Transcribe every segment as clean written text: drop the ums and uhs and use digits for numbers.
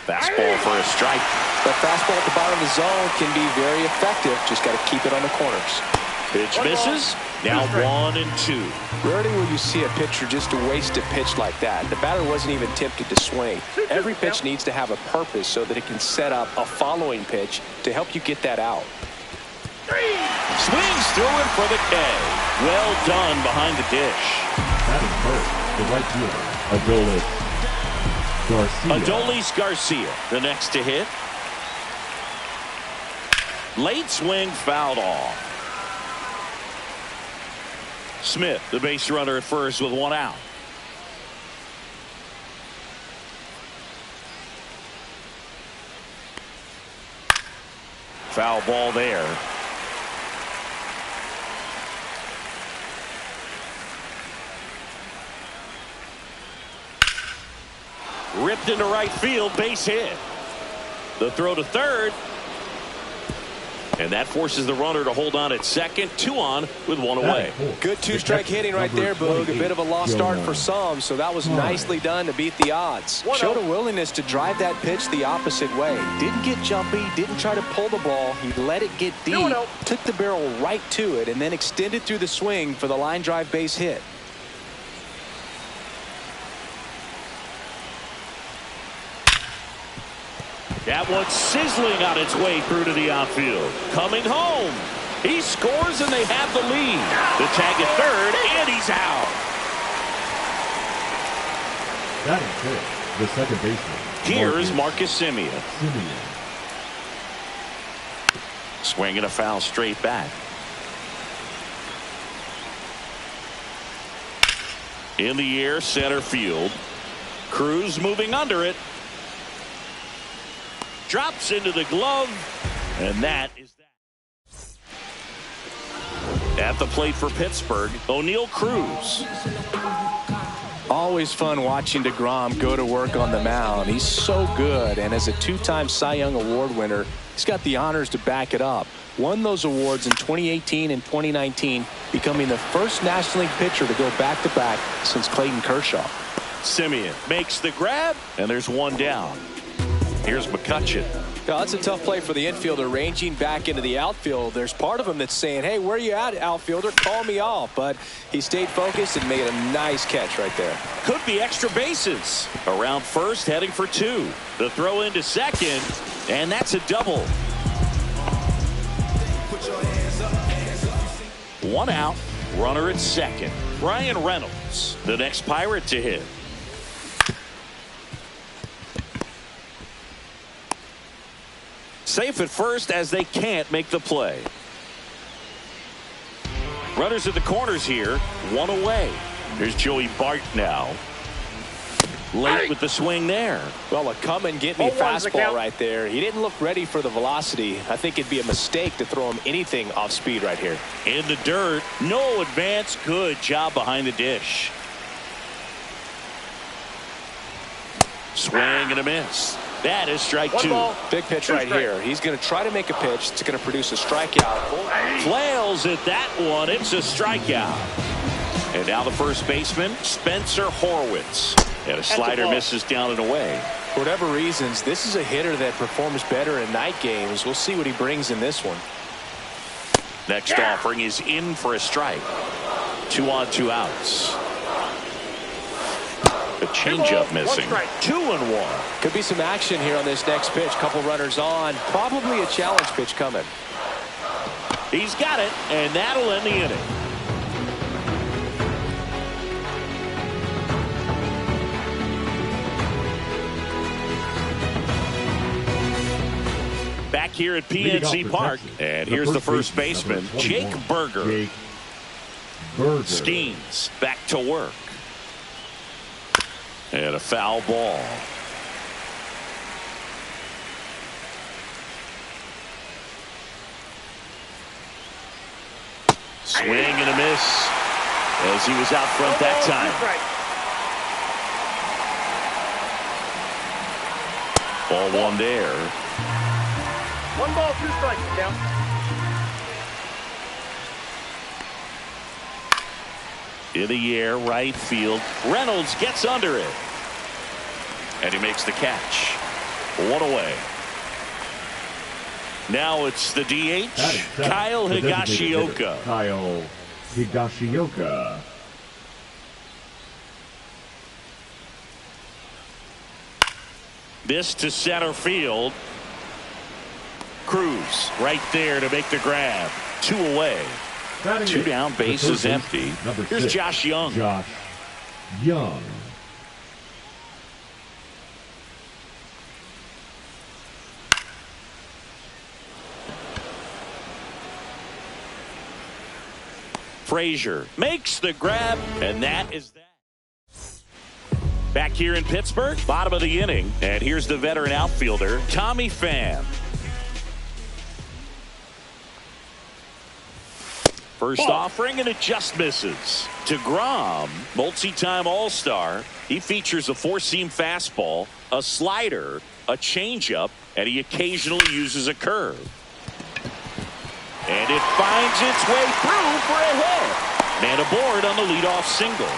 Fastball for a strike. That fastball at the bottom of the zone can be very effective. Just got to keep it on the corners. Pitch misses. Now 1-2. Rarely will you see a pitcher just waste a pitch like that. The batter wasn't even tempted to swing. Every pitch needs to have a purpose so that it can set up a following pitch to help you get that out. Swings through him for the K. Well done behind the dish. That is first. The right fielder, Adolis Garcia, the next to hit. Late swing fouled off. Smith, the base runner at first with one out. Foul ball there. Ripped into right field, base hit. The throw to third. And that forces the runner to hold on at second. 2 on with 1 away. Good two-strike hitting right there, Boog. A bit of a lost start for some, so that was nicely done to beat the odds. Showed a willingness to drive that pitch the opposite way. Didn't get jumpy, didn't try to pull the ball. He let it get deep, took the barrel right to it, and then extended through the swing for the line drive base hit. That one's sizzling on its way through to the outfield. Coming home. He scores and they have the lead. The tag at third and he's out. That is it. The second baseman. Here's Marcus Semien. Swinging a foul straight back. In the air, center field. Cruz moving under it. Drops into the glove, and that is that. At the plate for Pittsburgh, O'Neal Cruz. Always fun watching DeGrom go to work on the mound. He's so good, and as a 2-time Cy Young Award winner, he's got the honors to back it up. Won those awards in 2018 and 2019, becoming the first National League pitcher to go back-to-back since Clayton Kershaw. Semien makes the grab, and there's one down. Here's McCutchen. Now, that's a tough play for the infielder, ranging back into the outfield. There's part of him that's saying, hey, where you at, outfielder? Call me off. But he stayed focused and made a nice catch right there. Could be extra bases. Around first, heading for 2. The throw into second, and that's a double. 1 out, runner at second. Bryan Reynolds, the next Pirate to hit. Safe at first as they can't make the play. Runners at the corners here, 1 away. Here's Joey Bart now. Late with the swing there. Well, a come and get me fastball right there. He didn't look ready for the velocity. I think it'd be a mistake to throw him anything off speed right here. In the dirt, no advance. Good job behind the dish. Swing and a miss. That is strike 2. Big pitch right here. He's going to try to make a pitch. It's going to produce a strikeout. Flails at that one. It's a strikeout. And now the first baseman, Spencer Horwitz. And a slider misses down and away. For whatever reasons, this is a hitter that performs better in night games. We'll see what he brings in this one. Next offering is in for a strike. 2 on, 2 outs. The changeup missing. 2-1. Could be some action here on this next pitch. Couple runners on. Probably a challenge pitch coming. He's got it, and that'll end the inning. Back here at PNC Park, and here's the first baseman, Jake Burger. Skeens back to work. And a foul ball. Swing and a miss as he was out front that time. Ball 1 there. 1 ball, 2 strikes, count. In the air, right field. Reynolds gets under it. And he makes the catch. One away. Now it's the DH, Kyle Higashioka. Kyle Higashioka. This to center field. Cruz right there to make the grab. 2 away. 2 down, base is empty. Here's 6, Josh Young. Josh Young. Frazier makes the grab, and that is that. Back here in Pittsburgh, bottom of the inning, and here's the veteran outfielder, Tommy Pham. First offering, and it just misses. DeGrom, multi-time All-Star. He features a 4-seam fastball, a slider, a changeup, and he occasionally uses a curve. And it finds its way through for a hit. Man aboard on the leadoff single.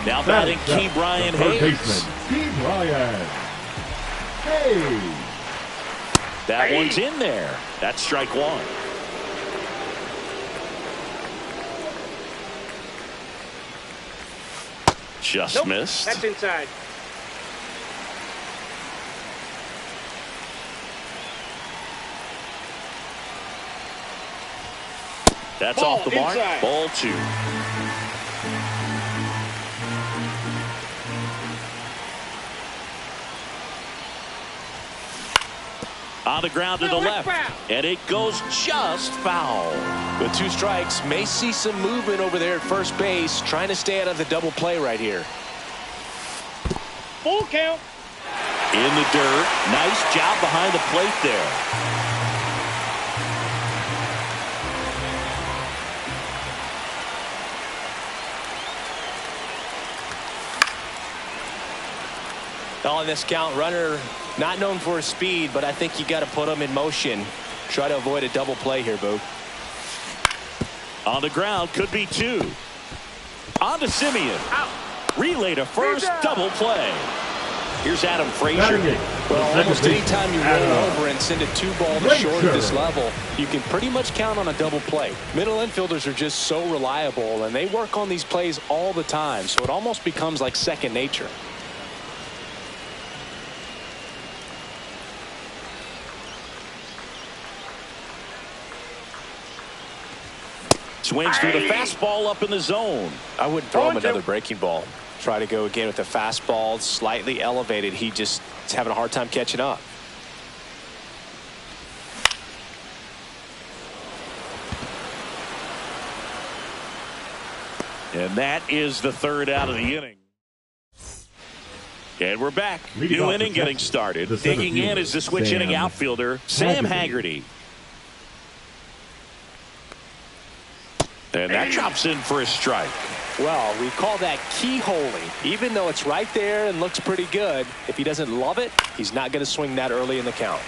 Now batting Key Brian Hayes. Key Brian Hayes. That one's in there. That's strike 1. Just missed. That's inside. That's off the mark. Inside. Ball 2. On the ground to the left. And it goes just foul. With 2 strikes, may see some movement over there at first base, trying to stay out of the double play right here. Full count. In the dirt. Nice job behind the plate there. On this count, runner not known for his speed, but I think you got to put him in motion. Try to avoid a double play here, Boo. On the ground, could be 2. On to Simeon. Out. Relay to first, double play. Here's Adam Frazier. Well, almost any time you roll over and send a 2-ball to short at this level, you can pretty much count on a double play. Middle infielders are just so reliable, and they work on these plays all the time, so it almost becomes like second nature. Swings through the fastball up in the zone. I wouldn't throw him another breaking ball. Try to go again with the fastball slightly elevated. He just is having a hard time catching up. And that is the 3rd out of the inning. And we're back. New inning getting started. Digging in is the switch inning outfielder, Sam Haggerty. And that drops in for a strike. Well, we call that keyholing. Even though it's right there and looks pretty good, if he doesn't love it, he's not going to swing that early in the count.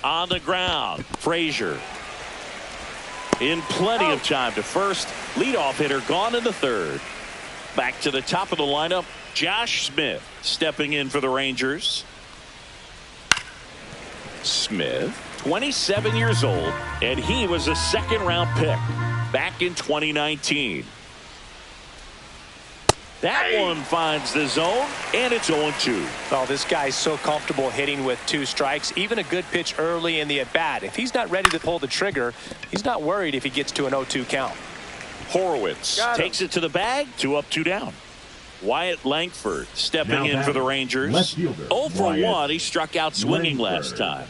On the ground, Frazier. In plenty of time to first. Leadoff hitter gone in the 3rd. Back to the top of the lineup, Josh Smith stepping in for the Rangers. Smith, 27 years old, and he was a 2nd-round pick back in 2019. That one finds the zone, and it's 0-2. Oh, this guy's so comfortable hitting with 2 strikes. Even a good pitch early in the at-bat. If he's not ready to pull the trigger, he's not worried if he gets to an 0-2 count. Horowitz takes it to the bag. 2 up, 2 down. Wyatt Langford stepping in for the Rangers. 0 for 1. He struck out swinging last time.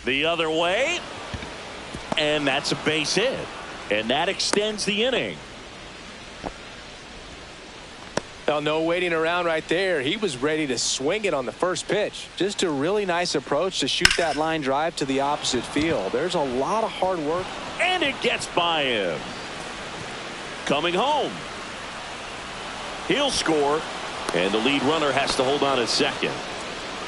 The other way. And that's a base hit. And that extends the inning. Well, no waiting around right there. He was ready to swing it on the first pitch. Just a really nice approach to shoot that line drive to the opposite field. There's a lot of hard work. And it gets by him. Coming home. He'll score, and the lead runner has to hold on at second.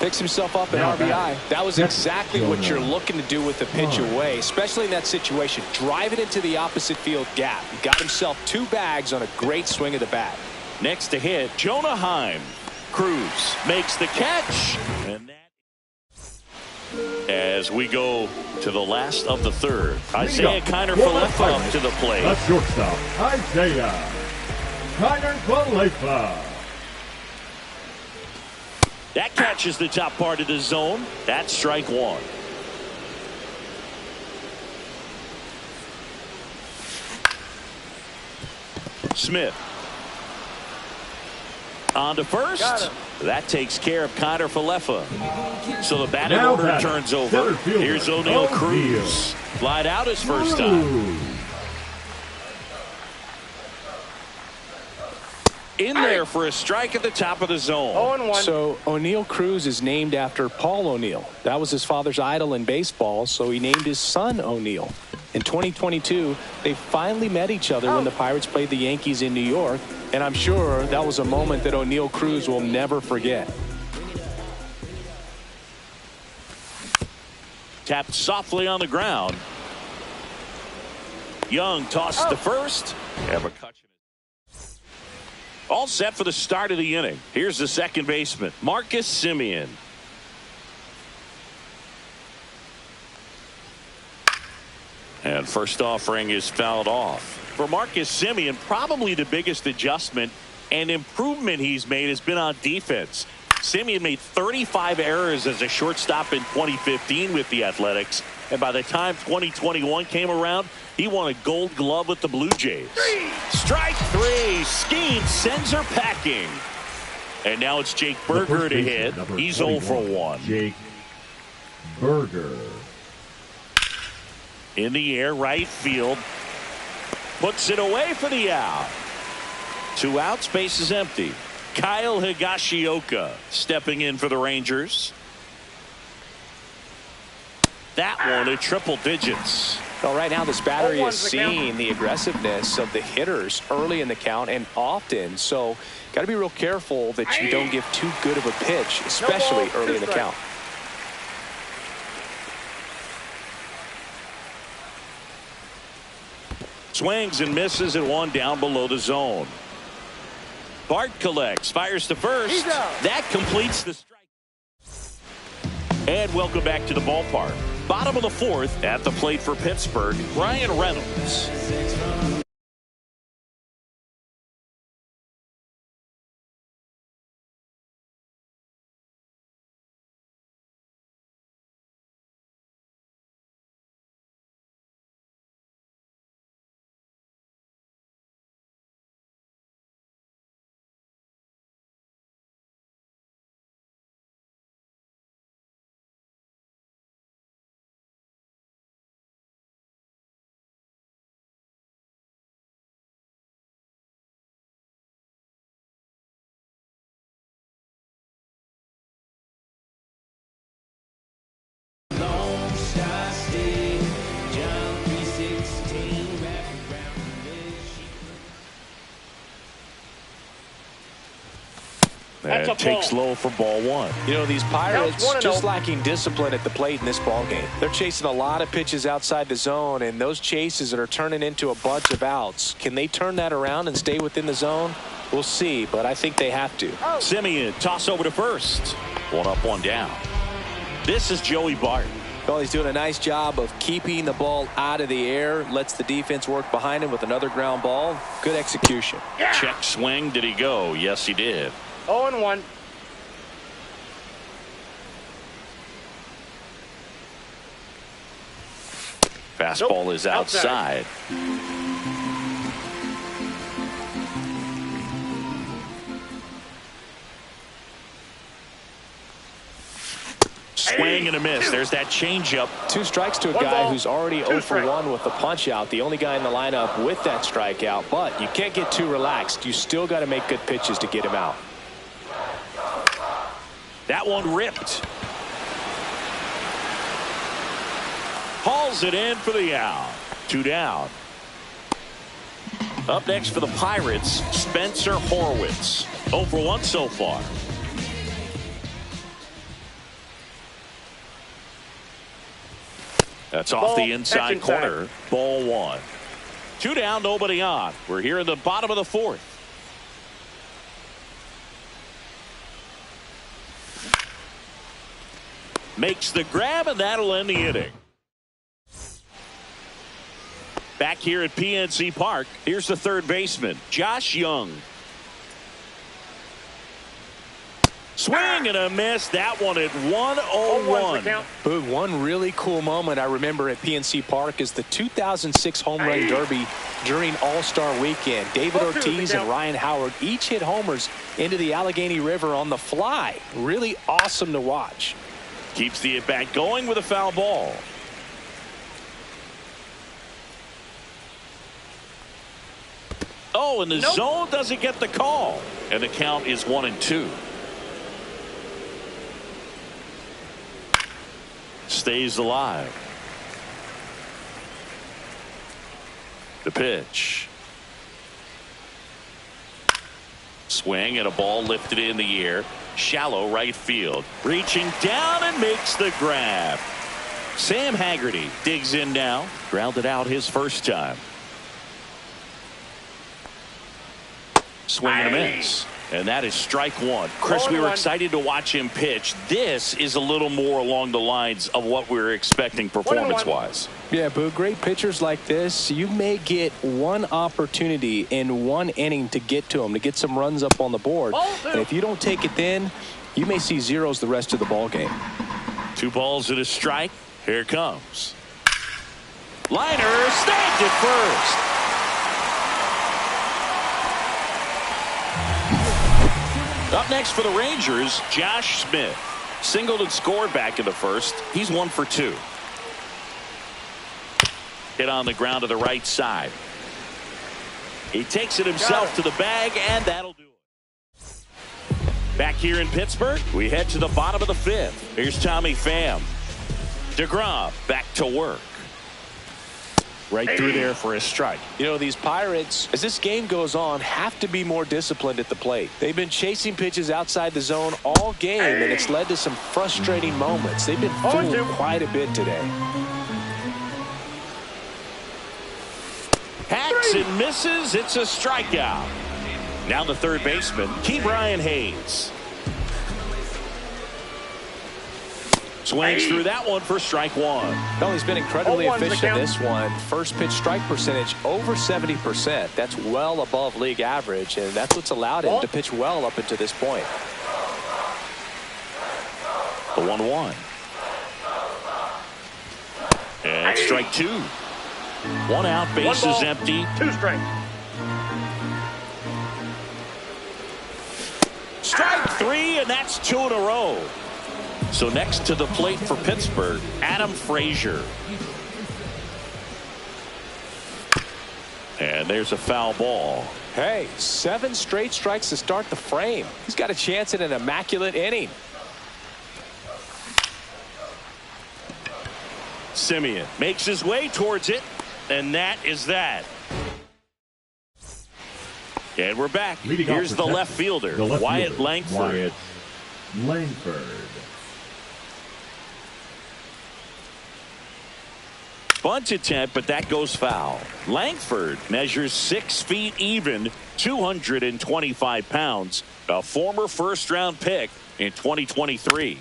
Picks himself up an RBI. That was exactly what you're looking to do with the pitch away, especially in that situation. Drive it into the opposite field gap. He got himself 2 bags on a great swing of the bat. Next to hit, Jonah Heim. Cruz makes the catch. And that, as we go to the last of the third, Isaiah Kiner-Falefa up to the plate. The shortstop, Isaiah Kiner-Falefa. That catches the top part of the zone. That's strike 1. Smith. On to first. That takes care of Kiner-Falefa. So the batting order turns over. Here's O'Neill Cruz. Flied out his first time. In there for a strike at the top of the zone. 0-1. So O'Neill Cruz is named after Paul O'Neill. That was his father's idol in baseball, so he named his son O'Neill. In 2022, they finally met each other when the Pirates played the Yankees in New York, and I'm sure that was a moment that O'Neill Cruz will never forget. Tapped softly on the ground. Young tosses to first. All set for the start of the inning. Here's the second baseman, Marcus Semien. And first offering is fouled off. For Marcus Semien, probably the biggest adjustment and improvement he's made has been on defense. Semien made 35 errors as a shortstop in 2015 with the Athletics. And by the time 2021 came around, he won a Gold Glove with the Blue Jays. Strike 3. Skeen sends her packing. And now it's Jake Burger to hit. He's 0 for 1. Jake Burger. In the air, right field. Puts it away for the out. 2 outs, base is empty. Kyle Higashioka stepping in for the Rangers. That one at triple digits. Well, right now this battery is seeing the aggressiveness of the hitters early in the count and often. So got to be real careful that you don't give too good of a pitch, especially early in the count. Swings and misses at 1 down below the zone. Bart collects, fires to first. That completes the strike. And welcome back to the ballpark. Bottom of the 4th, at the plate for Pittsburgh, Ryan Reynolds. And takes low for ball 1. You know, these Pirates just lacking discipline at the plate in this ballgame. They're chasing a lot of pitches outside the zone, and those chases that are turning into a bunch of outs. Can they turn that around and stay within the zone? We'll see, but I think they have to. Semien toss over to first. 1 up, 1 down. This is Joey Bart. Well, he's doing a nice job of keeping the ball out of the air. Lets the defense work behind him with another ground ball. Good execution. Check swing. Did he go? Yes, he did. 0-1. Fastball is outside. Swing and a miss. There's that changeup. 2 strikes to a guy who's already 0 for 1 with the punch out. The only guy in the lineup with that strikeout. But you can't get too relaxed. You still got to make good pitches to get him out. That one ripped. Hauls it in for the out. 2 down. Up next for the Pirates, Spencer Horwitz. 0 for 1 so far. That's off the inside corner. Ball one. 2 down, nobody on. We're here in the bottom of the fourth. Makes the grab, and that'll end the inning. Back here at PNC Park, here's the third baseman, Josh Young. Swing and a miss. That one at 101. Boog, one really cool moment I remember at PNC Park is the 2006 Home Run Derby during All-Star Weekend. David Ortiz and Ryan Howard each hit homers into the Allegheny River on the fly. Really awesome to watch. Keeps the at-bat going with a foul ball. Oh, and the zone doesn't get the call. And the count is 1-2. Stays alive. The pitch. Swing and a ball lifted in the air. Shallow right field. Reaching down and makes the grab. Sam Haggerty digs in now. Grounded out his first time. Swing and a miss. And that is strike one. Chris, we were excited to watch him pitch. This is a little more along the lines of what we were expecting performance-wise. Yeah, Boog, great pitchers like this, you may get one opportunity in one inning to get to them, to get some runs up on the board. And if you don't take it then, you may see zeros the rest of the ball game. 2 balls and a strike. Here it comes. Liner snagged at first. Up next for the Rangers, Josh Smith. Singled and scored back in the first. He's 1 for 2. Hit on the ground to the right side. He takes it himself to the bag, and that'll do it. Back here in Pittsburgh, we head to the bottom of the 5th. Here's Tommy Pham. DeGrom back to work. Right through there for a strike. You know, these Pirates, as this game goes on, have to be more disciplined at the plate. They've been chasing pitches outside the zone all game, and it's led to some frustrating moments. They've been fooled quite a bit today. Hacks and misses. It's a strikeout. Now the third baseman, Ke'Bryan Hayes. Swings through that one for strike one. Well, he's been incredibly efficient in this one. First pitch strike percentage over 70%. That's well above league average, and that's what's allowed him to pitch well up until this point. The 1-1. And strike 2. 1 out, bases empty. 2 strikes. Strike 3, and that's 2 in a row. So next to the plate for Pittsburgh, Adam Frazier. And there's a foul ball. Hey, 7 straight strikes to start the frame. He's got a chance at an immaculate inning. Simeon makes his way towards it, and that is that. And we're back. Here's the left fielder, Wyatt Langford. Bunt attempt, but that goes foul. Langford measures 6 feet even, 225 pounds, a former first-round pick in 2023.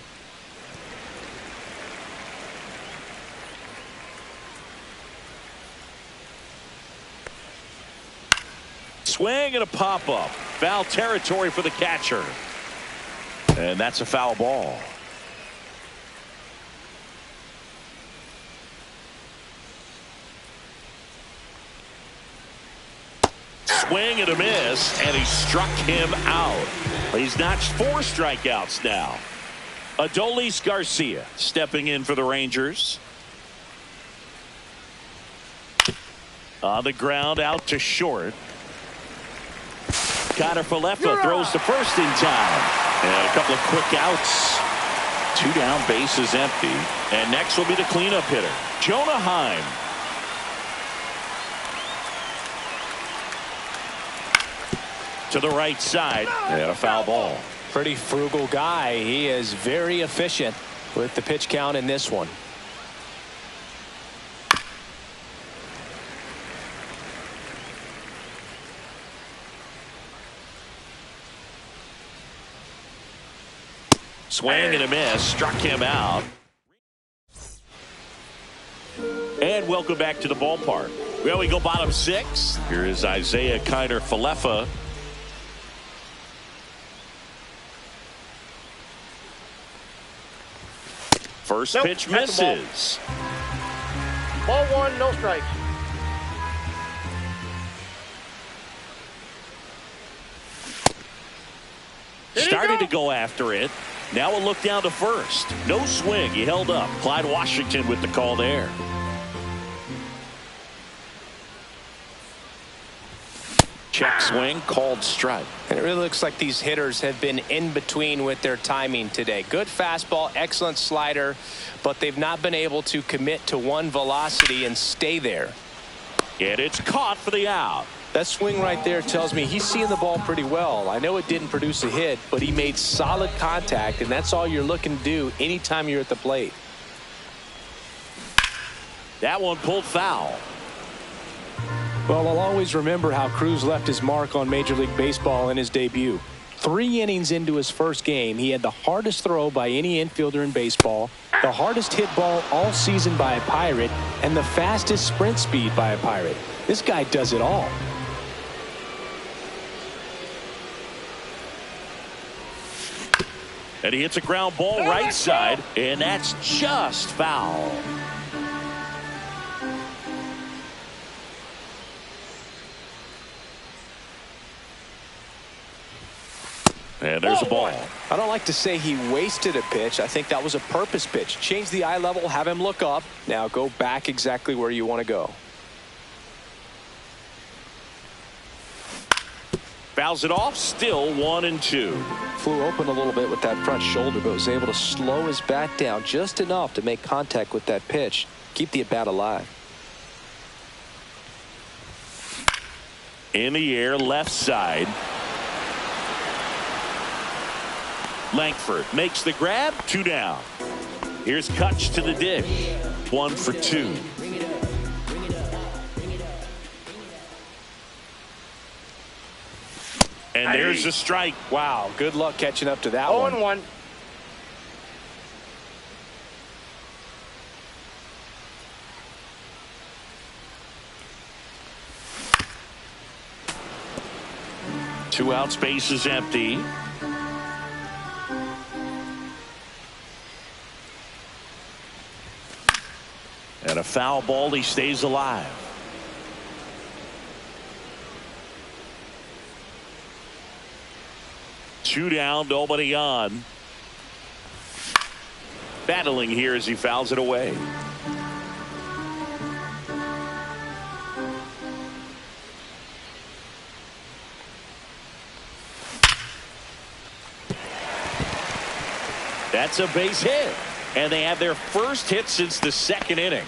Swing and a pop-up. Foul territory for the catcher. And that's a foul ball. Swing and a miss, and he struck him out. He's notched 4 strikeouts now. Adolis Garcia stepping in for the Rangers. On the ground, out to short. Connor Falefa throws to first in time. And a couple of quick outs. 2 down, bases empty. And next will be the cleanup hitter, Jonah Heim. To the right side, and a foul ball. Pretty frugal guy. He is very efficient with the pitch count in this one. Swing and a miss. Struck him out. And welcome back to the ballpark. Well, we go bottom 6. Here is Isaiah Kiner-Falefa. First pitch misses. Ball 1, no strikes. Started to go after it. Now a look down to first. No swing. He held up. Clyde Washington with the call there. Check swing, called strike. And it really looks like these hitters have been in between with their timing today. Good fastball, excellent slider, but they've not been able to commit to one velocity and stay there. And it's caught for the out. That swing right there tells me he's seeing the ball pretty well. I know it didn't produce a hit, but he made solid contact, and that's all you're looking to do anytime you're at the plate. That one pulled foul. Well, I'll always remember how Cruz left his mark on Major League Baseball in his debut. 3 innings into his first game, he had the hardest throw by any infielder in baseball, the hardest hit ball all season by a Pirate, and the fastest sprint speed by a Pirate. This guy does it all. And he hits a ground ball right side, and that's just foul. And there's a ball. I don't like to say he wasted a pitch. I think that was a purpose pitch. Change the eye level, have him look up. Now go back exactly where you want to go. Fouls it off, still 1-2. Flew open a little bit with that front shoulder, but was able to slow his bat down just enough to make contact with that pitch. Keep the at-bat alive. In the air, left side. Langford makes the grab, 2 down. Here's Kutch to the dish, 1 for 2. And there's a strike. Wow, good luck catching up to that one. 0-1. Two outs, base is empty. And a foul ball, he stays alive. Two down, nobody on. Battling here as he fouls it away. That's a base hit. And they have their first hit since the 2nd inning.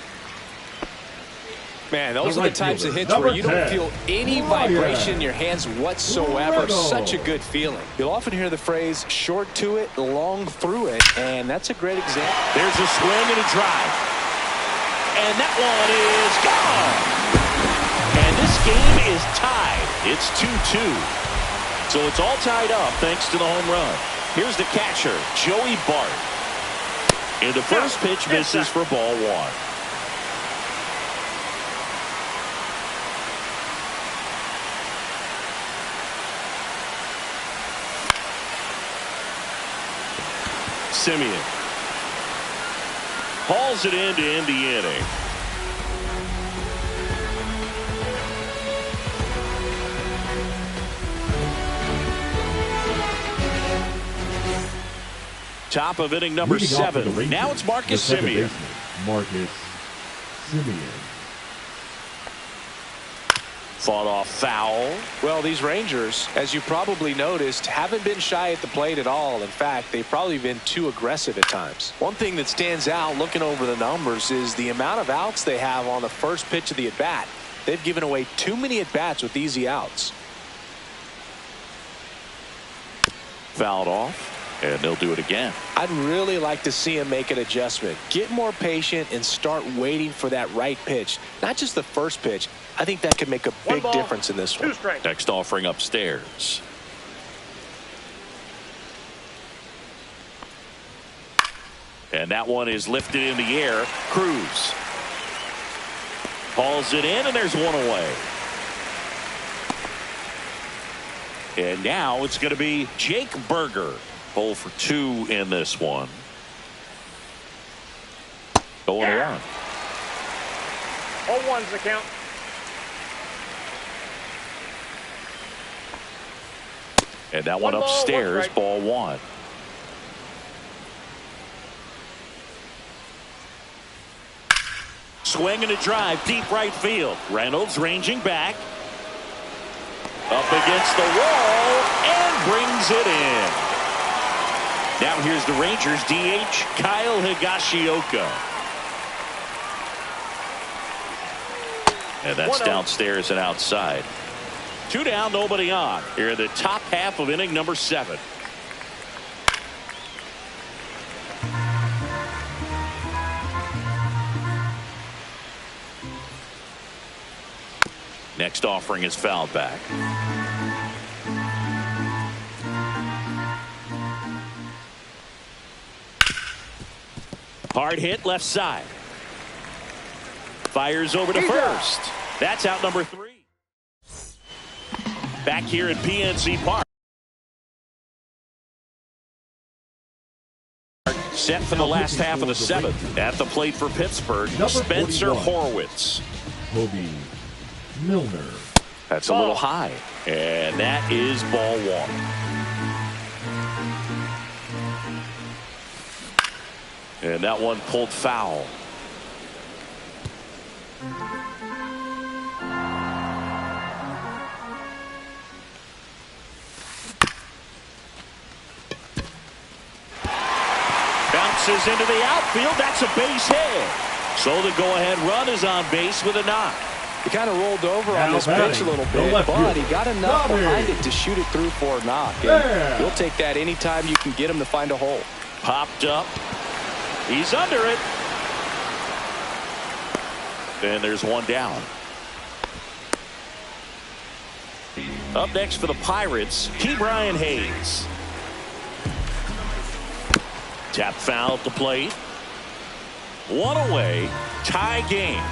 Man, those are the types of hits where you don't feel any vibration in your hands whatsoever. Such a good feeling. You'll often hear the phrase short to it, long through it, and that's a great example. There's a swing and a drive. And that one is gone. And this game is tied. It's 2-2. So it's all tied up thanks to the home run. Here's the catcher, Joey Bart. And the first pitch misses for ball 1. Simeon hauls it in to end the inning. Top of inning number 7. Now it's Marcus Semien. Marcus Semien. Fought off foul. Well, these Rangers, as you probably noticed, haven't been shy at the plate at all. In fact, they've probably been too aggressive at times. One thing that stands out looking over the numbers is the amount of outs they have on the first pitch of the at-bat. They've given away too many at-bats with easy outs. Fouled off. And they'll do it again. I'd really like to see him make an adjustment. Get more patient and start waiting for that right pitch. Not just the first pitch. I think that could make a big difference in this one. Next offering upstairs. And that one is lifted in the air. Cruz hauls it in, and there's one away. And now it's going to be Jake Burger. 0 for 2 in this one. 0-1. 0-1's the count. And that one upstairs, ball 1. Swing and a drive, deep right field. Reynolds ranging back. Up against the wall and brings it in. Now here's the Rangers DH, Kyle Higashioka. And that's downstairs and outside. 2 down, nobody on. Here in the top half of inning number 7. Next offering is fouled back. Hard hit left side. Fires over to first. That's out number 3. Back here at PNC Park. Set for the last half of the 7th. At the plate for Pittsburgh, Spencer Horwitz. Kobe Milner. That's a little high. And that is ball 1. And that one pulled foul. Bounces into the outfield. That's a base hit. So the go-ahead run is on base with a knock. He kind of rolled over on this pitch a little bit, but he got enough behind it to shoot it through for a knock. And you'll take that anytime you can get him to find a hole. Popped up. He's under it. And there's one down. Up next for the Pirates, Ke'Bryan Hayes. Tap foul at the plate. 1 away. Tie game.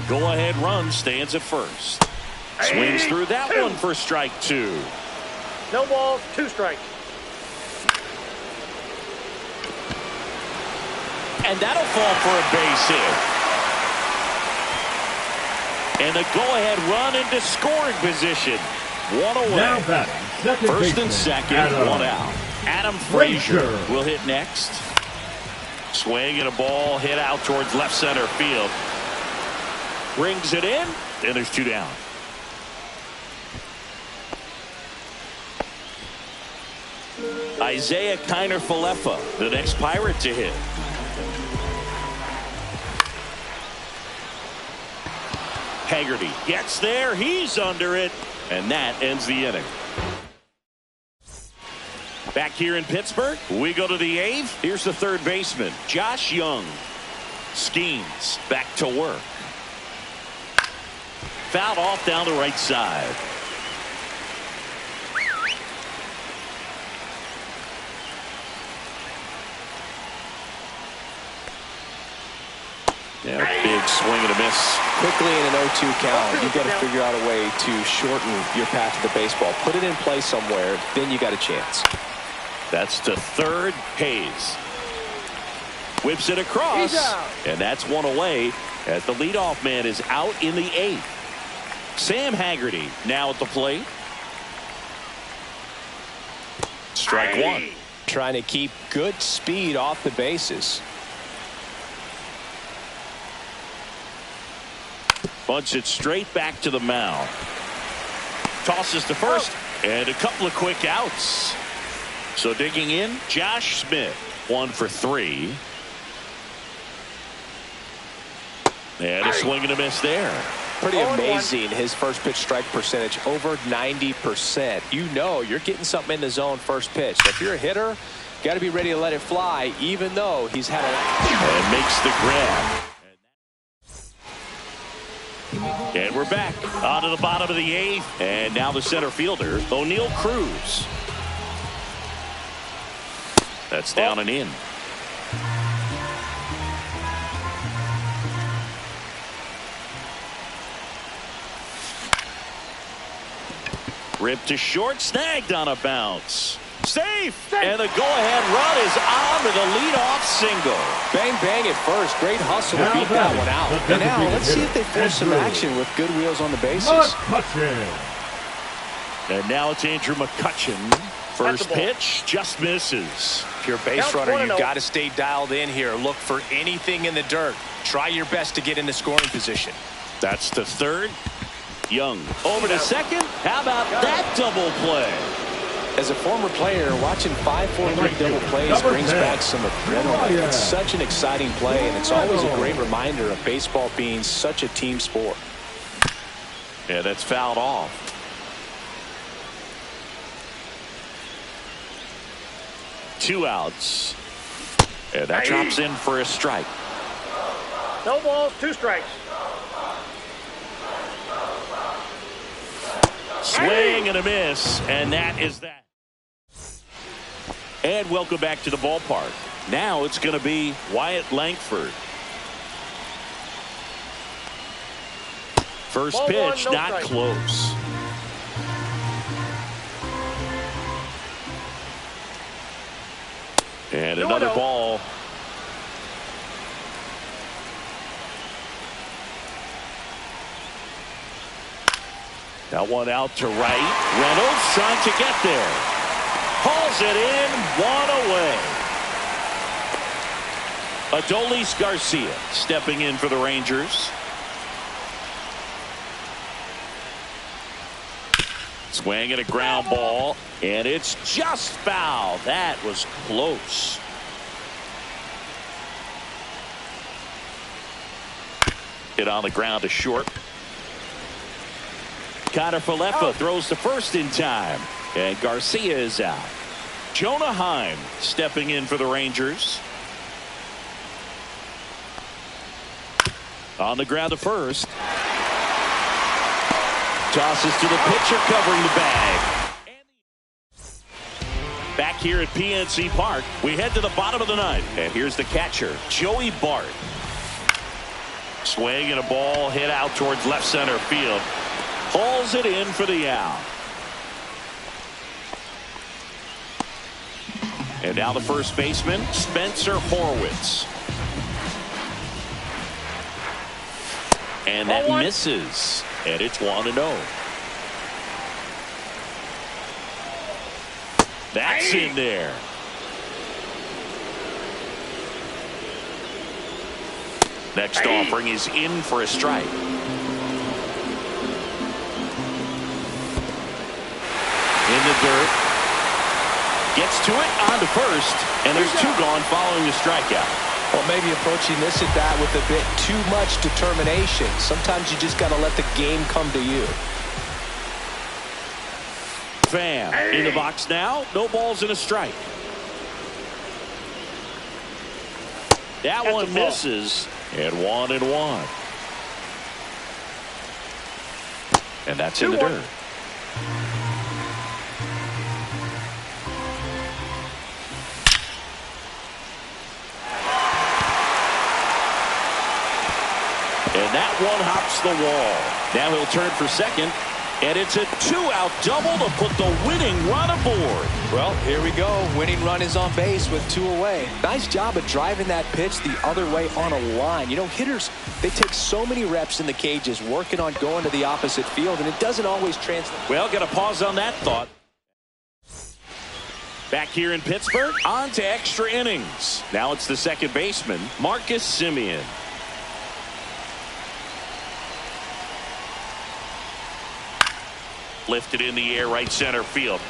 Go-ahead run stands at first. Swings through that one for strike 2. No balls, 2 strikes. And that'll fall for a base hit. And the go-ahead run into scoring position. 1 away. Now batting, second First and baseman, second, Adam 1 out. Adam Frazier Frazier will hit next. Swing and a ball hit out towards left center field. Brings it in, and there's 2 down. Isaiah Kiner-Falefa, the next Pirate to hit. Haggerty gets there. He's under it. And that ends the inning. Back here in Pittsburgh, we go to the 8th. Here's the third baseman, Josh Young. Schemes back to work. Fouled off down the right side. Yeah, big swing and a miss. Quickly in an 0-2 count, you've got to figure out a way to shorten your path to the baseball. Put it in play somewhere, then you got a chance. That's to third. Hayes whips it across, and that's 1 away as the leadoff man is out in the 8th. Sam Haggerty now at the plate. Strike 1. Trying to keep good speed off the bases. Bunts it straight back to the mound. Tosses to first, and a couple of quick outs. So digging in, Josh Smith, 1 for 3. And a swing and a miss there. Pretty amazing, his first pitch strike percentage, over 90%. You know you're getting something in the zone first pitch. So if you're a hitter, got to be ready to let it fly, even though he's had a... And makes the grab. And we're back onto the bottom of the 8th. And now the center fielder, O'Neal Cruz. That's down and in. Ripped to short, snagged on a bounce. Safe! And the go-ahead run is on to the leadoff single. Bang, bang at first. Great hustle to beat that one out. And now let's see if they force some action with good wheels on the bases. And now it's Andrew McCutchen. First pitch just misses. If you're a base runner, you've got to stay dialed in here. Look for anything in the dirt. Try your best to get into scoring position. That's to third. Young over to second. How about that double play? As a former player, watching 5-4-3 double plays brings back some adrenaline. It's such an exciting play, and it's always a great reminder of baseball being such a team sport. Yeah, that's fouled off. Two outs. And that drops in for a strike. No balls, 2 strikes. Swing and a miss, and that is that. And welcome back to the ballpark. Now it's going to be Wyatt Langford. First Ball pitch, one, no not strike. close. And another 2-0. ball. That one out to right. Reynolds trying to get there. Hauls it in, 1 away. Adolis Garcia stepping in for the Rangers. Swing at a ground ball, and it's just foul. That was close. Hit on the ground to short. Connor Falefa throws to first in time, and Garcia is out. Jonah Heim stepping in for the Rangers. On the ground to first. Tosses to the pitcher covering the bag. Back here at PNC Park, we head to the bottom of the ninth. And here's the catcher, Joey Bart. Swing and a ball hit out towards left center field. Hauls it in for the out. And now the first baseman, Spencer Horwitz. And that misses. And it's 1-0. That's in there. Next offering is in for a strike. In the dirt. Gets to it on to first. And there's 2 gone following the strikeout. Well, maybe approaching this at bat with a bit too much determination. Sometimes you just got to let the game come to you. Pham in the box now. No balls and a strike. That one misses. And 1-1. And that's in the dirt. And that one hops the wall. Now he'll turn for second. And it's a 2-out double to put the winning run aboard. Well, here we go. Winning run is on base with 2 away. Nice job of driving that pitch the other way on a line. You know, hitters, they take so many reps in the cages working on going to the opposite field, and it doesn't always translate. Well, got to pause on that thought. Back here in Pittsburgh, on to extra innings. Now it's the second baseman, Marcus Semien. Lifted in the air, right center field.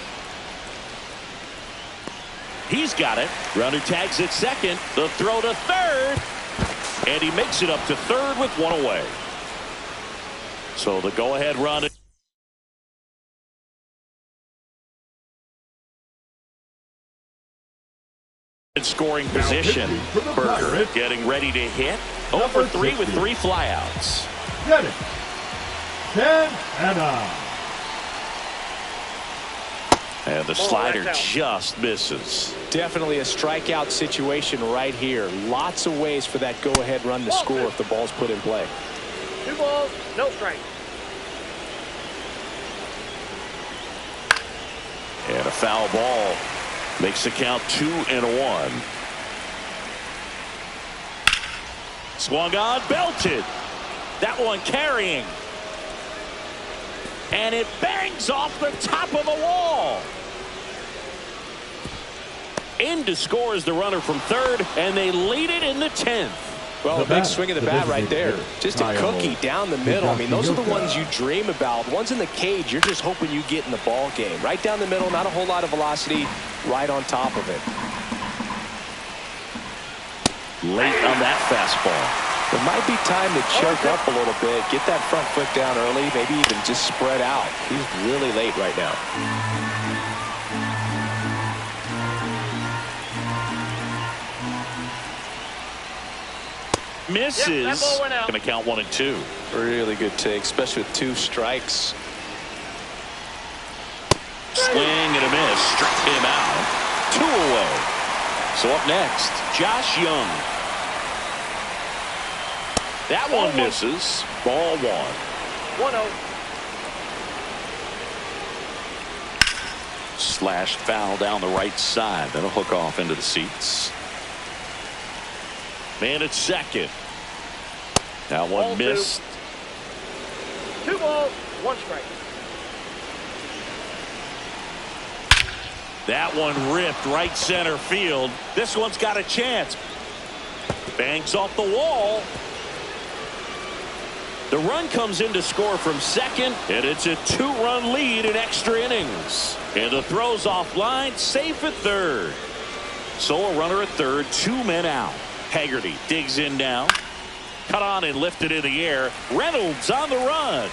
He's got it. Runner tags at second. The throw to third. And he makes it up to third with 1 away. So the go-ahead run. In scoring position. Burger getting ready to hit. 0 for 3 with 3 flyouts. Get it. Santana. And the slider just misses. Definitely a strikeout situation right here. Lots of ways for that go-ahead run to score if the ball's put in play. 2 balls, no strike. foul ball. Makes the count 2-1. Swung on, belted. That one carrying. And it bangs off the top of the wall. In to score is the runner from third, and they lead it in the 10th. Well, a big swing of the bat right there. Just a cookie down the middle. I mean, those are the ones you dream about. Ones in the cage, you're just hoping you get in the ball game. Right down the middle, not a whole lot of velocity, right on top of it. Late on that fastball. It might be time to choke up a little bit, get that front foot down early, maybe even just spread out. He's really late right now. Misses. That ball went out. Going to count 1 and 2. Really good take, especially with 2 strikes. Swing and a miss. Struck him out. 2 away. So up next, Josh Young. That one misses. Ball 1. 1-0. Slash foul down the right side. That'll hook off into the seats. Man at second. That one Ball missed. 2 balls, 1 strike. That one ripped right center field. This one's got a chance. Bangs off the wall. The run comes in to score from second, and it's a 2-run lead in extra innings. And the throw's offline, safe at third. So a runner at third, 2 men out. Haggerty digs in now. Cut on and lifted in the air. Reynolds on the run.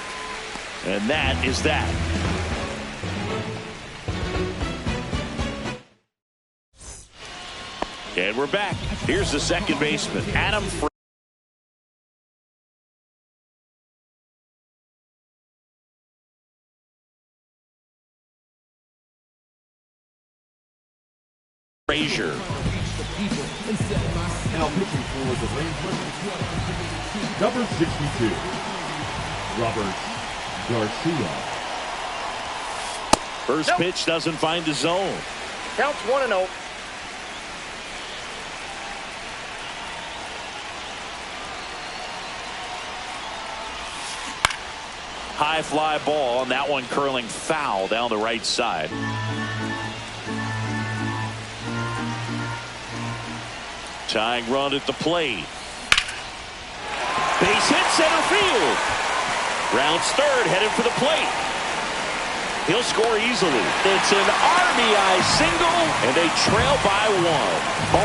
And that is that. And we're back. Here's the second baseman, Adam Frazier. Now pitching for the Rangers, number 62, Robert Garcia. First pitch doesn't find the zone. Counts 1-0. High fly ball, and that one curling foul down the right side. Tying run at the plate. Base hit center field. Rounds third, headed for the plate. He'll score easily. It's an RBI single, and they trail by 1.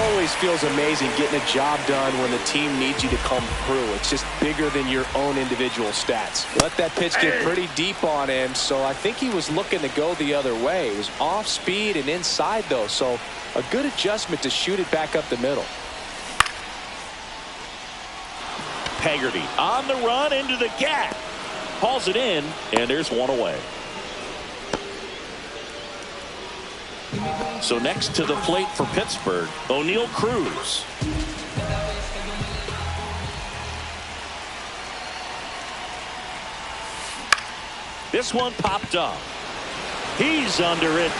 Always feels amazing getting a job done when the team needs you to come through. It's just bigger than your own individual stats. Let that pitch get pretty deep on him, so I think he was looking to go the other way. It was off speed and inside, though, so a good adjustment to shoot it back up the middle. Haggerty on the run into the gap. Hauls it in, and there's 1 away. So next to the plate for Pittsburgh, O'Neal Cruz. This one popped up. He's under it.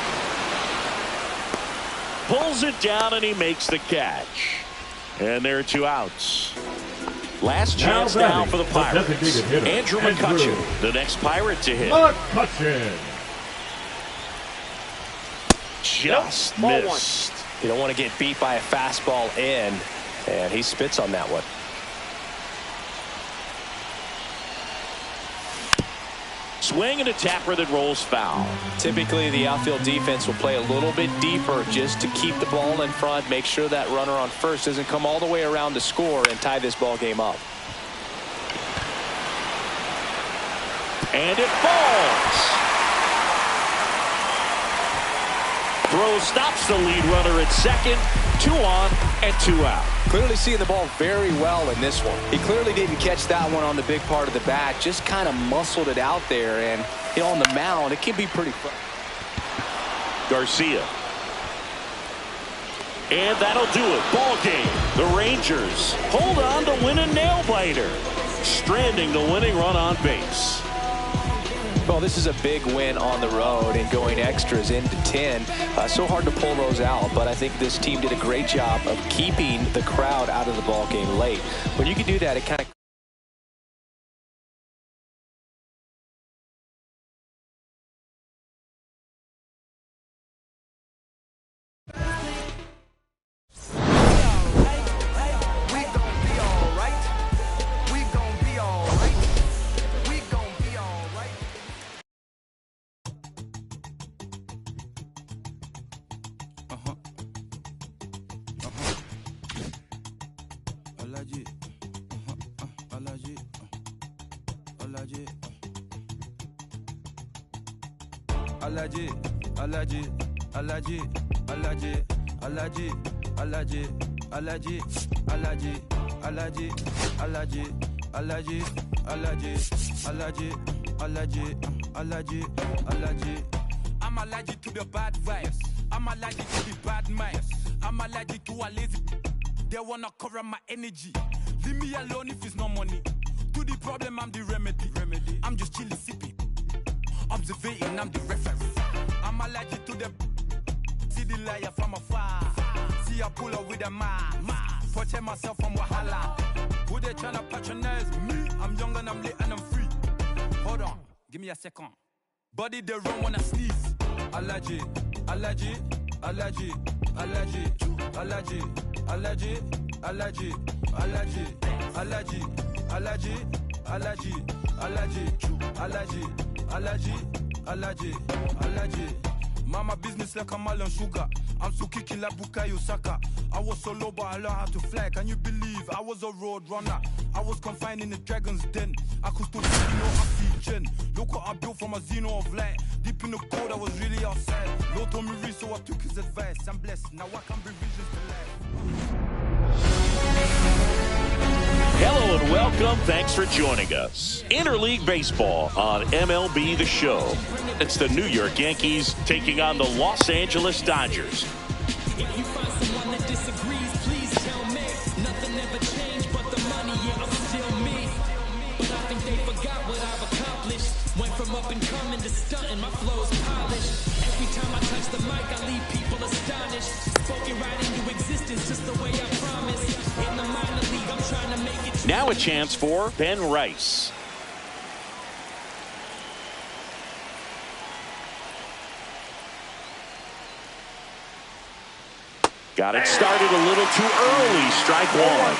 Pulls it down, and he makes the catch. And there are 2 outs. Last chance now for the Pirates. Andrew McCutchen, the next Pirate to hit. McCutchen. Just missed. You don't want to get beat by a fastball in, and he spits on that one. Swing and a tapper that rolls foul. Typically, the outfield defense will play a little bit deeper just to keep the ball in front, make sure that runner on first doesn't come all the way around to score and tie this ball game up. And it falls. Throw stops the lead runner at second. 2 on and 2 out. Clearly seeing the ball very well in this one. He clearly didn't catch that one on the big part of the bat, just kind of muscled it out there, and you know, on the mound it can be pretty fun. Garcia. And that'll do it. Ball game. The Rangers hold on to win a nail biter, stranding the winning run on base. Well, this is a big win on the road and going extras into 10. So hard to pull those out, but I think this team did a great job of keeping the crowd out of the ball game late. When you can do that, it kind of I'm allergic to the bad vibes. I'm allergic to the bad minds. I'm allergic to a lazy. They wanna cover my energy. Leave me alone if it's no money. To the problem, I'm the remedy. I'm just chilling, sipping. Observating, I'm the referee. I'm allergic to the. See the liar from afar. See I pull up with a mask. Protect myself from wahala. Who they tryna patronize me? I'm young and I'm lit and I'm free. Hold on, give me a second. Body they run when I sneeze. Allergy, allergy, allergy, allergy, allergy, allergy, allergy, allergy, allergy, allergy, allergy, allergy, allergy, allergy, allergy. Mama business like a melon sugar. I'm so kicking like Bukayo Saka. I was so low but I learned how to fly. Can you believe I was a road runner? I was confined in the dragon's den. I could still see no oxygen. Look what I built from a xeno of light. Deep in the cold I was really outside. Lord told me read so I took his advice. I'm blessed, now I can bring visions to life. Hello and welcome. Thanks for joining us. Interleague Baseball on MLB The Show. It's the New York Yankees taking on the Los Angeles Dodgers. If you find someone that disagrees, please tell me. Nothing ever changed but the money, yeah, I'm still me. But I think they forgot what I've accomplished. Went from up and coming to stunting, my flow's polished. Every time I touch the mic, I leave people astonished. Spoken right into existence, just the way I promised. In the minor league, I'm trying to make it. Now a chance for Ben Rice. Got it started a little too early. Strike one.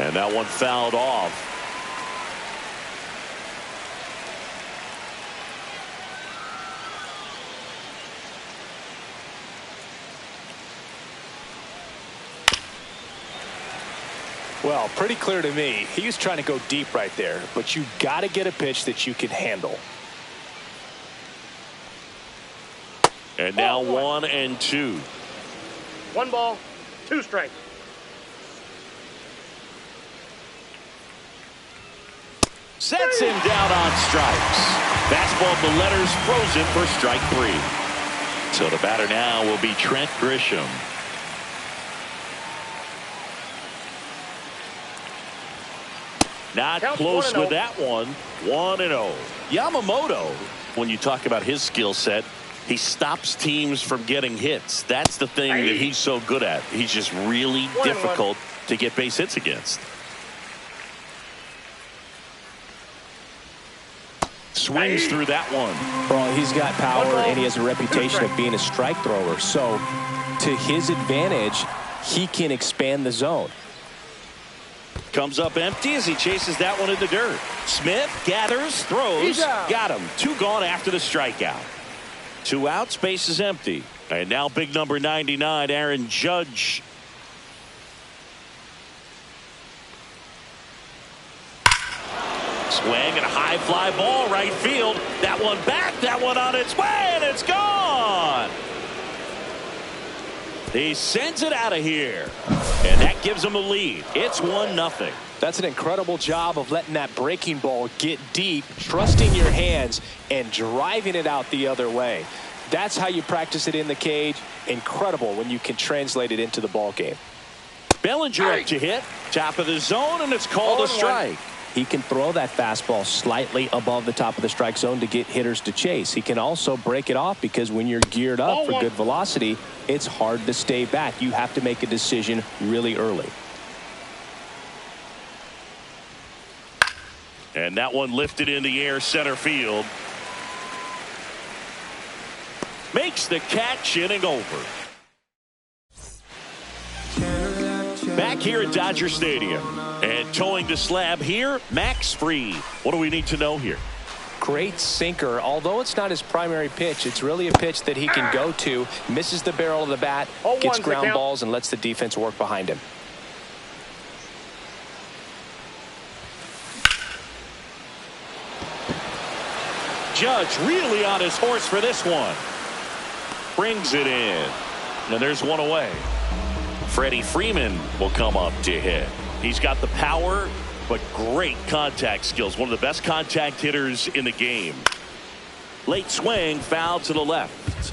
And that one fouled off. Well, pretty clear to me. He was trying to go deep right there, but you got to get a pitch that you can handle. And now 1-2. 1 ball, 2 strikes. Sets him down on strikes. Fastball at the letters, frozen for strike 3. So the batter now will be Trent Grisham. Not close with that one. 1-0. Yamamoto, when you talk about his skill set, he stops teams from getting hits. That's the thing that he's so good at. He's just really difficult to get base hits against. Swings through that one. Well, he's got power and he has a reputation of being a strike thrower. So to his advantage, he can expand the zone. Comes up empty as he chases that one in the dirt. Smith gathers, throws, got him. 2 gone after the strikeout. 2 outs, base is empty. And now big number 99, Aaron Judge. Swing and a high fly ball right field. That one back, that one on its way, and it's gone. He sends it out of here. And that gives him a lead. It's 1-0. That's an incredible job of letting that breaking ball get deep, trusting your hands, and driving it out the other way. That's how you practice it in the cage. Incredible when you can translate it into the ball game. Bellinger up to hit. Top of the zone, and it's called a strike. He can throw that fastball slightly above the top of the strike zone to get hitters to chase. He can also break it off because when you're geared up for good velocity, it's hard to stay back. You have to make a decision really early. And that one lifted in the air center field. Makes the catch, inning over. Back here at Dodger Stadium. And towing the slab here, Max Fried. What do we need to know here? Great sinker. Although it's not his primary pitch, it's really a pitch that he can go to. Misses the barrel of the bat, gets ground balls, and lets the defense work behind him. Judge really on his horse for this one. Brings it in. And there's one away. Freddie Freeman will come up to hit. He's got the power, but great contact skills. One of the best contact hitters in the game. Late swing, foul to the left.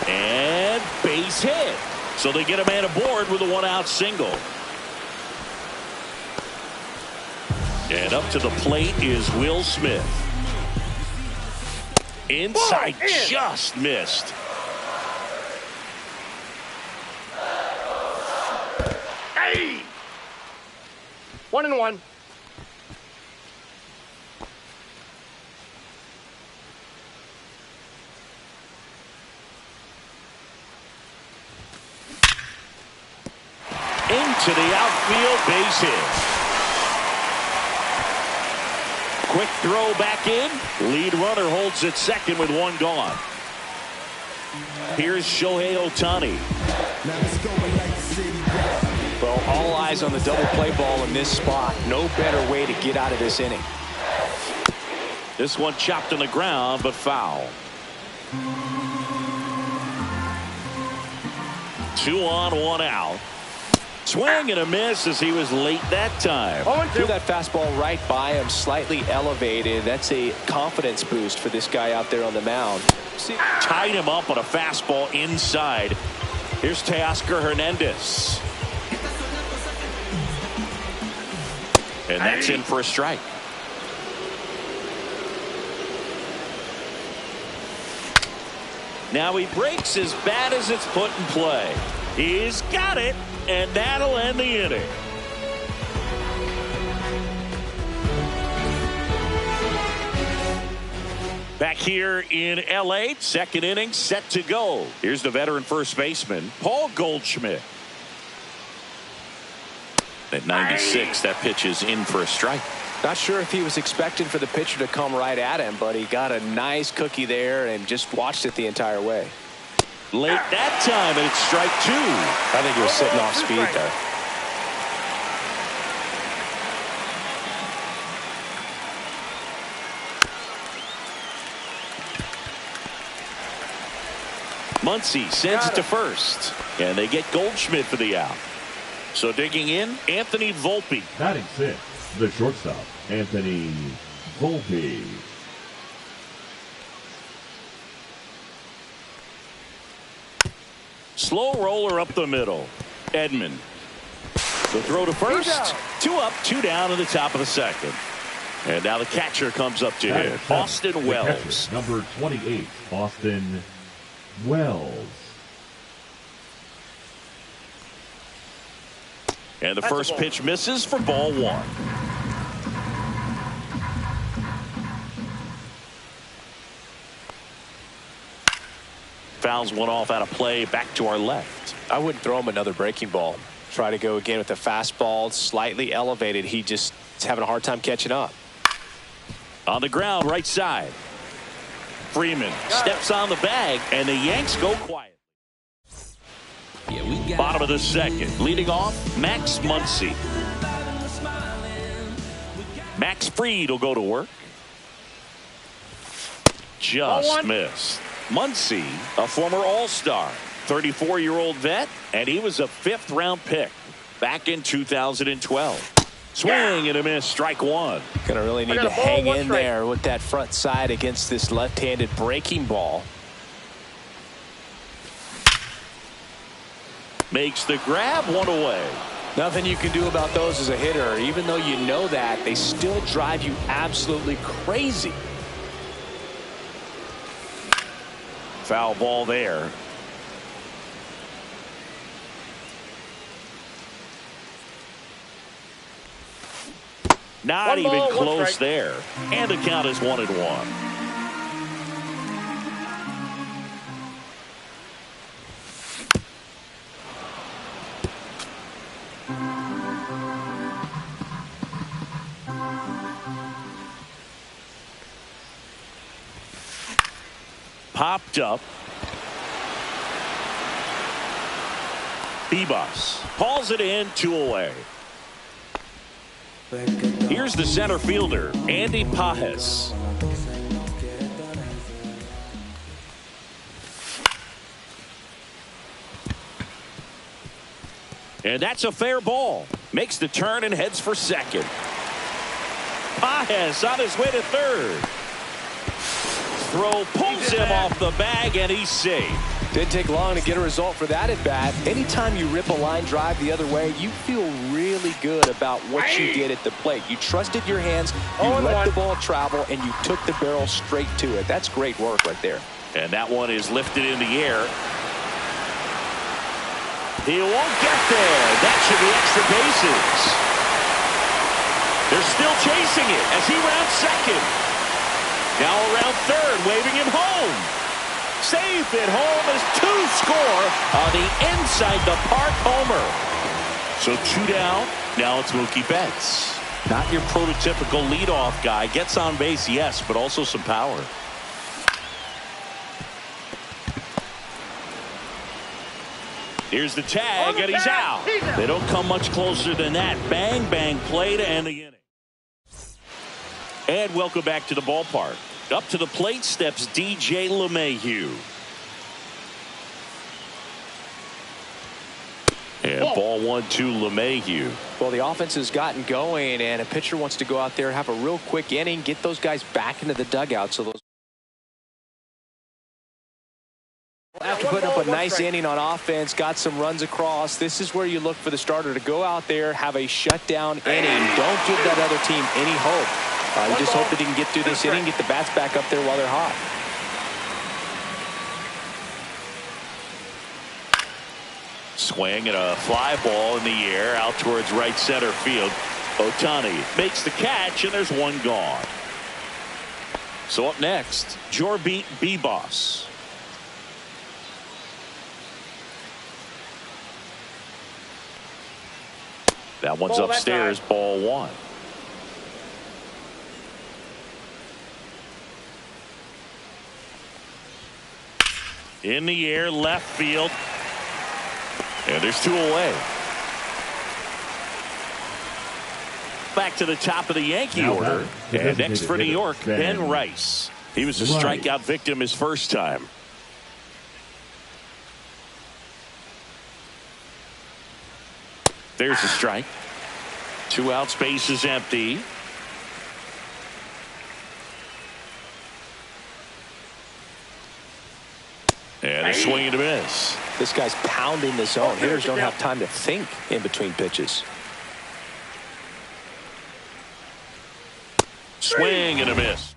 And base hit. So they get a man aboard with a one-out single. And up to the plate is Will Smith. Inside, just missed. Hey! 1-1. Into the outfield, base hit. Quick throw back in. Lead runner holds at second with one gone. Here's Shohei Ohtani. Well, all eyes on the double play ball in this spot. No better way to get out of this inning. This one chopped on the ground, but foul. 2 on, 1 out. Swing and a miss as he was late that time. Threw that fastball right by him, slightly elevated. That's a confidence boost for this guy out there on the mound. Tied him up on a fastball inside. Here's Teoscar Hernandez. And that's in for a strike. Now he breaks as bad as it's put in play. He's got it, and that'll end the inning. Back here in L.A., second inning set to go. Here's the veteran first baseman, Paul Goldschmidt. At 96, that pitch is in for a strike. Not sure if he was expecting for the pitcher to come right at him, but he got a nice cookie there and just watched it the entire way. Late that time, and it's strike 2. I think he was sitting off speed there. Muncy sends it to first, and they get Goldschmidt for the out. So digging in, Anthony Volpe. Batting 6, the shortstop, Anthony Volpe. Slow roller up the middle. Edman. The throw to first. 2 up, 2 down in the top of the second. And now the catcher comes up to hit. Austin Wells. Catcher, number 28, Austin Wells. And the first pitch misses for ball 1. Fouls one off out of play, back to our left. I wouldn't throw him another breaking ball. Try to go again with the fastball, slightly elevated. He just is having a hard time catching up. On the ground, right side. Freeman steps on the bag, and the Yanks go quiet. Bottom of the second, leading off, Max Muncy. Max Fried will go to work. Just missed. Muncy, a former All-Star, 34-year-old vet, and he was a 5th-round pick back in 2012. Swing and a miss, strike one. Gonna really need to hang in there with that front side against this left-handed breaking ball. Makes the grab, one away. Nothing you can do about those as a hitter. Even though you know that, they still drive you absolutely crazy. Foul ball there. Not even close there. And the count is 1-1. Popped up. Bibas hauls it in, 2 away. Here's the center fielder, Andy Pages. And that's a fair ball. Makes the turn and heads for second. Pages on his way to third. Throw pulls him off the bag, and he's safe. Didn't take long to get a result for that at bat. Anytime you rip a line drive the other way, you feel really good about what you did at the plate. You trusted your hands, you let the ball travel, and you took the barrel straight to it. That's great work right there. And that one is lifted in the air. He won't get there. That should be extra bases. They're still chasing it as he rounds second. Now around third, waving him home. Safe at home as 2 score on the inside the park homer. So 2 down. Now it's Mookie Betts. Not your prototypical leadoff guy. Gets on base, yes, but also some power. Here's the tag, and he's out. They don't come much closer than that. Bang, bang, play to end the inning. And welcome back to the ballpark. Up to the plate steps DJ LeMahieu. And ball 1 to LeMahieu. Well, the offense has gotten going, and a pitcher wants to go out there, have a real quick inning, get those guys back into the dugout. So those after putting up a nice inning on offense, got some runs across, this is where you look for the starter to go out there, have a shutdown inning. Don't give that other team any hope. You just hope that he can get through this inning, get the bats back up there while they're hot. Swing and a fly ball in the air out towards right center field. Ohtani makes the catch, and there's one gone. So up next, Jorbit Bibas. That one's upstairs, ball 1. In the air, left field. And there's 2 away. Back to the top of the Yankee order. And next for New York, Ben Rice. He was a strikeout victim his first time. There's a strike. 2 outs, base is empty. And a swing and a miss. This guy's pounding the zone. Hitters don't have time to think in between pitches. Swing and a miss.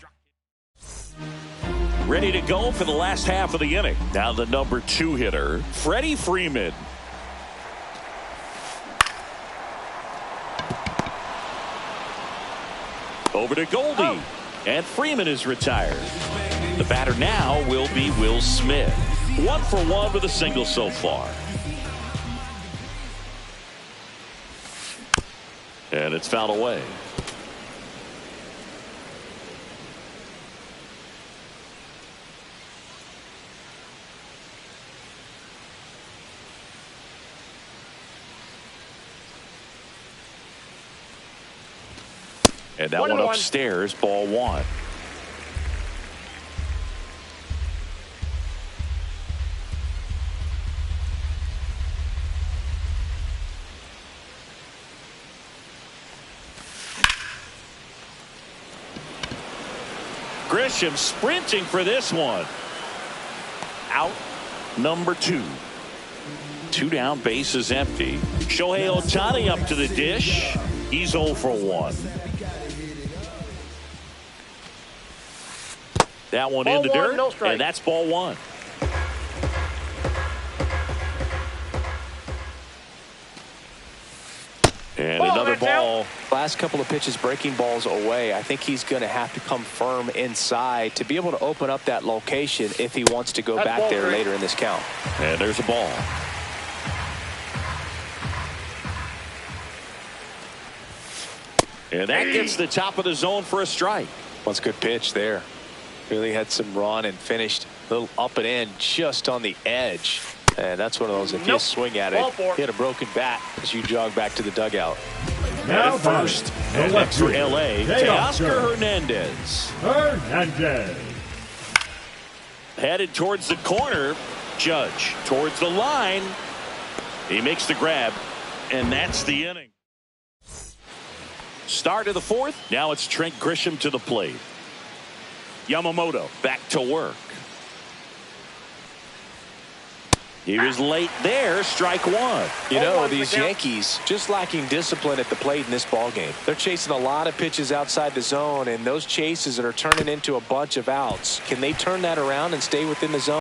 Ready to go for the last half of the inning. Now the number 2 hitter, Freddie Freeman. Over to Goldie. And Freeman is retired. The batter now will be Will Smith. 1 for 1 with a single so far. And it's fouled away. And that one upstairs, ball 1. Grisham sprinting for this one. Out number 2. 2 down, bases empty. Shohei Ohtani up to the dish. He's 0 for 1. That one in the dirt, and that's ball 1. And another ball. Last couple of pitches breaking balls away. I think he's going to have to come firm inside to be able to open up that location if he wants to go back there later in this count. And there's a ball. And that gets the top of the zone for a strike. That's a good pitch there. Really had some run and finished a little up and in just on the edge. And that's one of those, if you swing at it, hit a broken bat as you jog back to the dugout. Now first, and next for L.A., Teoscar Hernandez. Headed towards the corner. Judge towards the line. He makes the grab, and that's the inning. Start of the 4th. Now it's Trent Grisham to the plate. Yamamoto back to work. He was late there. Strike 1. You know, these Yankees just lacking discipline at the plate in this ballgame. They're chasing a lot of pitches outside the zone, and those chases that are turning into a bunch of outs. Can they turn that around and stay within the zone?